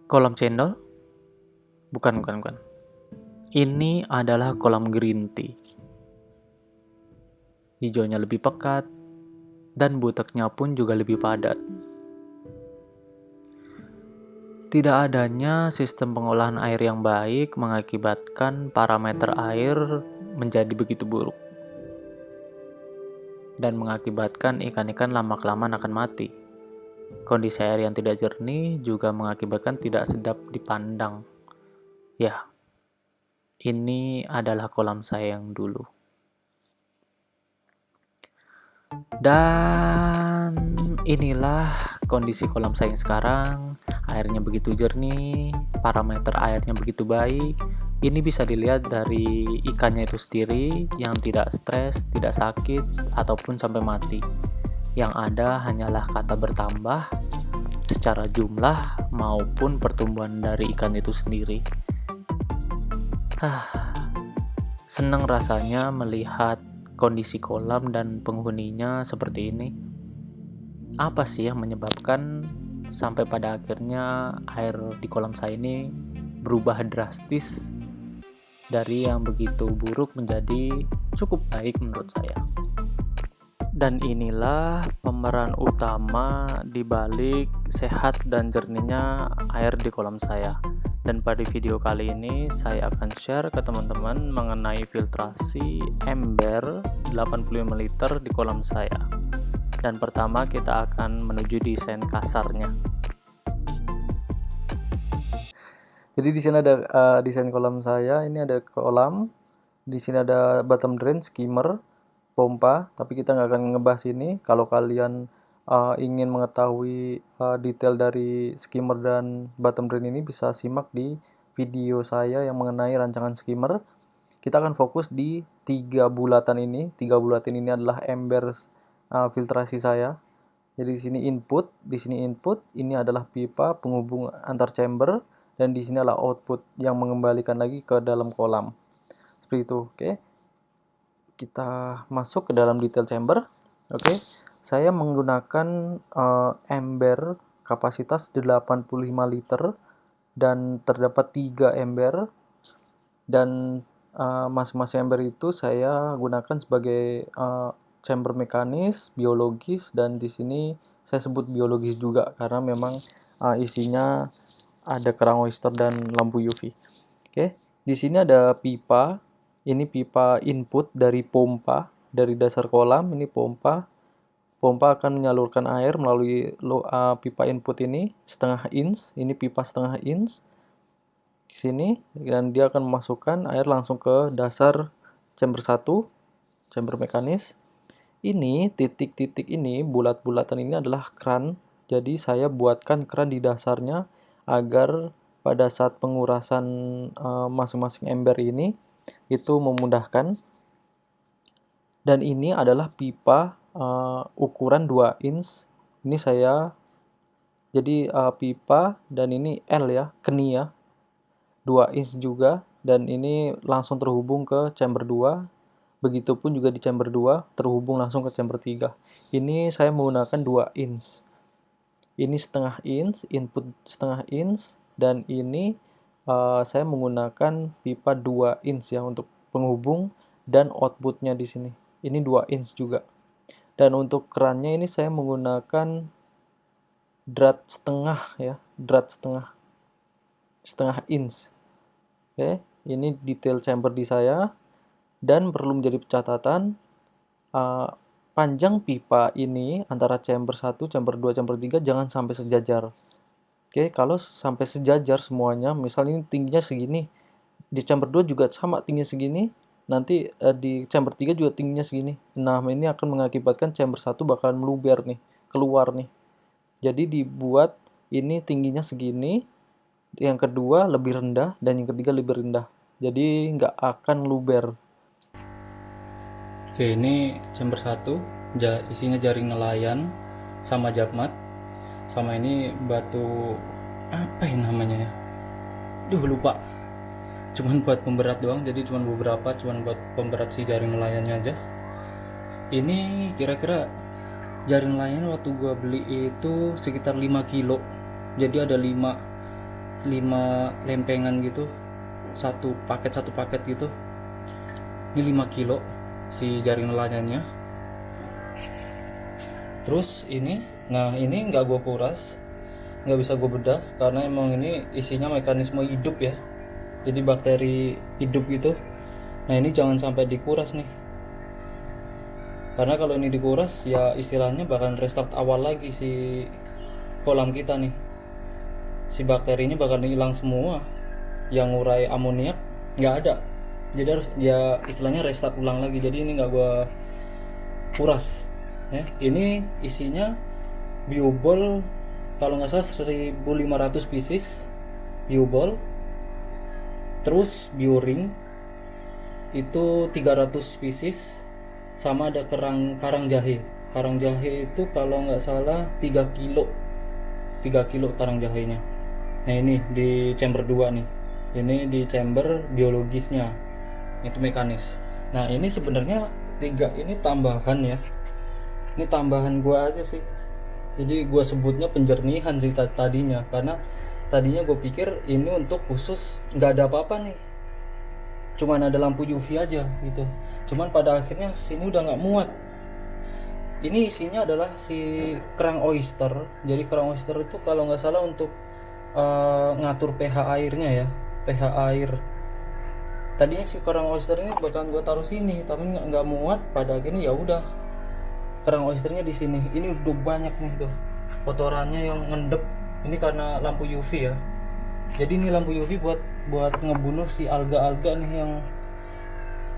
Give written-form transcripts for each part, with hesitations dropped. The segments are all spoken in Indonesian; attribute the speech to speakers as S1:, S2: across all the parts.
S1: Kolam cendol? Bukan. Ini adalah kolam green tea. Hijaunya lebih pekat, dan buteknya pun juga lebih padat. Tidak adanya sistem pengolahan air yang baik mengakibatkan parameter air menjadi begitu buruk. Dan mengakibatkan ikan-ikan lama-kelamaan akan mati. Kondisi air yang tidak jernih juga mengakibatkan tidak sedap dipandang. Ya, ini adalah kolam saya yang dulu. Dan inilah kondisi kolam saya yang sekarang. Airnya begitu jernih, parameter airnya begitu baik. Ini bisa dilihat dari ikannya itu sendiri yang tidak stres, tidak sakit, ataupun sampai mati. Yang ada hanyalah kata bertambah secara jumlah maupun pertumbuhan dari ikan itu sendiri. Senang rasanya melihat kondisi kolam dan penghuninya seperti ini. Apa sih yang menyebabkan sampai pada akhirnya air di kolam saya ini berubah drastis dari yang begitu buruk menjadi cukup baik menurut saya. Dan inilah pemeran utama di balik sehat dan jernihnya air di kolam saya. Dan pada video kali ini saya akan share ke teman-teman mengenai filtrasi ember 85 liter di kolam saya. Dan pertama kita akan menuju desain kasarnya. Jadi di sini ada desain kolam saya. Ini ada kolam. Di sini ada bottom drain, skimmer, pompa. Tapi kita nggak akan ngebahas ini. Kalau kalian ingin mengetahui detail dari skimmer dan bottom drain ini, bisa simak di video saya yang mengenai rancangan skimmer. Kita akan fokus di 3 bulatan ini. 3 bulatan ini adalah ember filtrasi saya. Jadi di sini input, ini adalah pipa penghubung antar chamber, dan di sini adalah output yang mengembalikan lagi ke dalam kolam. Seperti itu, oke. Kita masuk ke dalam detail chamber. Oke. Saya menggunakan ember kapasitas 85 liter dan terdapat 3 ember, dan masing-masing ember itu saya gunakan sebagai chamber mekanis, biologis, dan di sini saya sebut biologis juga karena memang isinya ada kerang oyster dan lampu UV. Oke, di sini ada pipa. Ini pipa input dari pompa dari dasar kolam. Ini pompa. Pompa akan menyalurkan air melalui pipa input ini setengah inch. Ini pipa setengah inch di sini, dan dia akan memasukkan air langsung ke dasar chamber 1, chamber mekanis. Ini titik-titik ini, bulat-bulatan ini adalah keran. Jadi saya buatkan keran di dasarnya agar pada saat pengurasan masing-masing ember ini itu memudahkan. Dan ini adalah pipa ukuran 2 inch. Ini saya jadi pipa, dan ini L ya, keni ya. 2 inch juga, dan ini langsung terhubung ke chamber 2. Begitupun juga di chamber 2 terhubung langsung ke chamber 3. Ini saya menggunakan 2 inch. Ini setengah inch, input setengah inch, dan ini saya menggunakan pipa 2 inch ya untuk penghubung dan outputnya di sini. Ini 2 inch juga. Dan untuk kerannya ini saya menggunakan drat setengah ya, drat setengah inch. Oke, ini detail chamber di saya. Dan perlu menjadi catatan, panjang pipa ini antara chamber 1, chamber 2, chamber 3 jangan sampai sejajar. Oke, kalau sampai sejajar semuanya, misalnya ini tingginya segini, di chamber 2 juga sama tingginya segini, nanti di chamber 3 juga tingginya segini. Nah, ini akan mengakibatkan chamber 1 bakalan meluber nih, keluar nih. Jadi dibuat ini tingginya segini, yang kedua lebih rendah, dan yang ketiga lebih rendah. Jadi nggak akan luber. Oke, ini chamber 1, isinya jaring nelayan sama jakmat. Sama ini batu apa yang namanya ya? Lupa. Cuman buat pemberat doang, jadi cuman beberapa, cuman buat pemberat si jaring nelayannya aja. Ini kira-kira jaring nelayan waktu gua beli itu sekitar 5 kilo. Jadi ada 5 5 lempengan gitu, satu paket gitu. Ini 5 kilo si jaring nelayannya. Terus ini, nah ini nggak gue kuras, nggak bisa gue bedah karena emang ini isinya mekanisme hidup ya, jadi bakteri hidup gitu. Nah ini jangan sampai dikuras nih, karena kalau ini dikuras ya istilahnya bakal restart awal lagi si kolam kita nih. Si bakterinya bakal hilang semua, yang ngurai amoniak nggak ada, jadi harus ya istilahnya restart ulang lagi. Jadi ini nggak gue kuras ya. Ini isinya biobol kalau nggak salah 1500 pieces biobol, terus bioring itu 300 pieces, sama ada karang jahe. Karang jahe itu kalau nggak salah 3 kilo karang jahenya. Nah ini di chamber 2 nih, ini di chamber biologisnya, itu mekanis. Nah ini sebenarnya 3 ini tambahan ya, ini tambahan gua aja sih, jadi gua sebutnya penjernihan sih tadinya, karena tadinya gue pikir ini untuk khusus nggak ada apa-apa nih, cuman ada lampu UV aja gitu. Cuman pada akhirnya sini udah nggak muat. Ini isinya adalah si kerang oyster. Jadi kerang oyster itu kalau nggak salah untuk ngatur pH airnya ya, pH air. Tadinya si kerang oyster ini bakalan gue taruh sini, tapi nggak muat. Pada akhirnya ya udah, kerang oysternya di sini. Ini udah banyak nih tuh kotorannya yang ngendep. Ini karena lampu UV ya. Jadi ini lampu UV buat ngebunuh si alga-alga nih yang,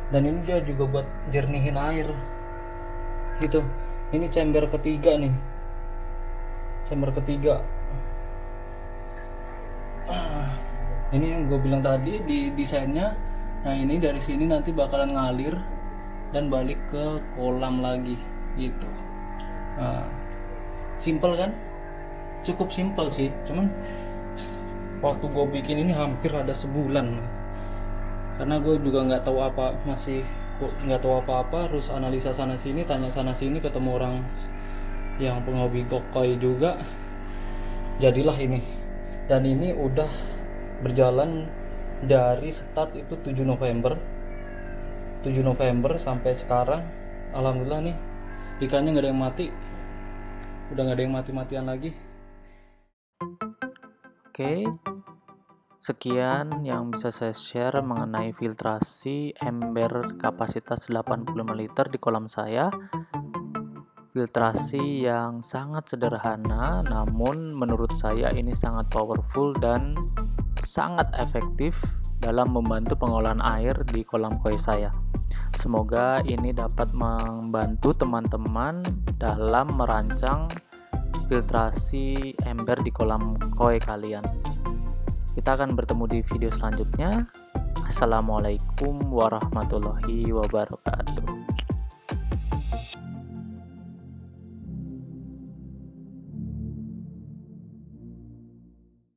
S1: dan ini dia juga buat jernihin air gitu. Ini chamber ketiga nih, chamber ketiga. Ini yang gue bilang tadi di desainnya. Nah ini dari sini nanti bakalan ngalir dan balik ke kolam lagi gitu. Nah, simple kan, cukup simple sih. Cuman waktu gue bikin ini hampir ada sebulan, karena gue juga nggak tahu apa-apa, harus analisa sana sini, tanya sana sini, ketemu orang yang penghobi koi juga, jadilah ini. Dan ini udah berjalan dari start itu 7 November sampai sekarang. Alhamdulillah nih ikannya nggak ada yang mati, udah nggak ada yang mati-matian lagi. Oke, sekian yang bisa saya share mengenai filtrasi ember kapasitas 85 liter di kolam saya. Filtrasi yang sangat sederhana, namun menurut saya ini sangat powerful dan sangat efektif dalam membantu pengolahan air di kolam koi saya. Semoga ini dapat membantu teman-teman dalam merancang filtrasi ember di kolam koi kalian. Kita akan bertemu di video selanjutnya. Assalamualaikum warahmatullahi wabarakatuh.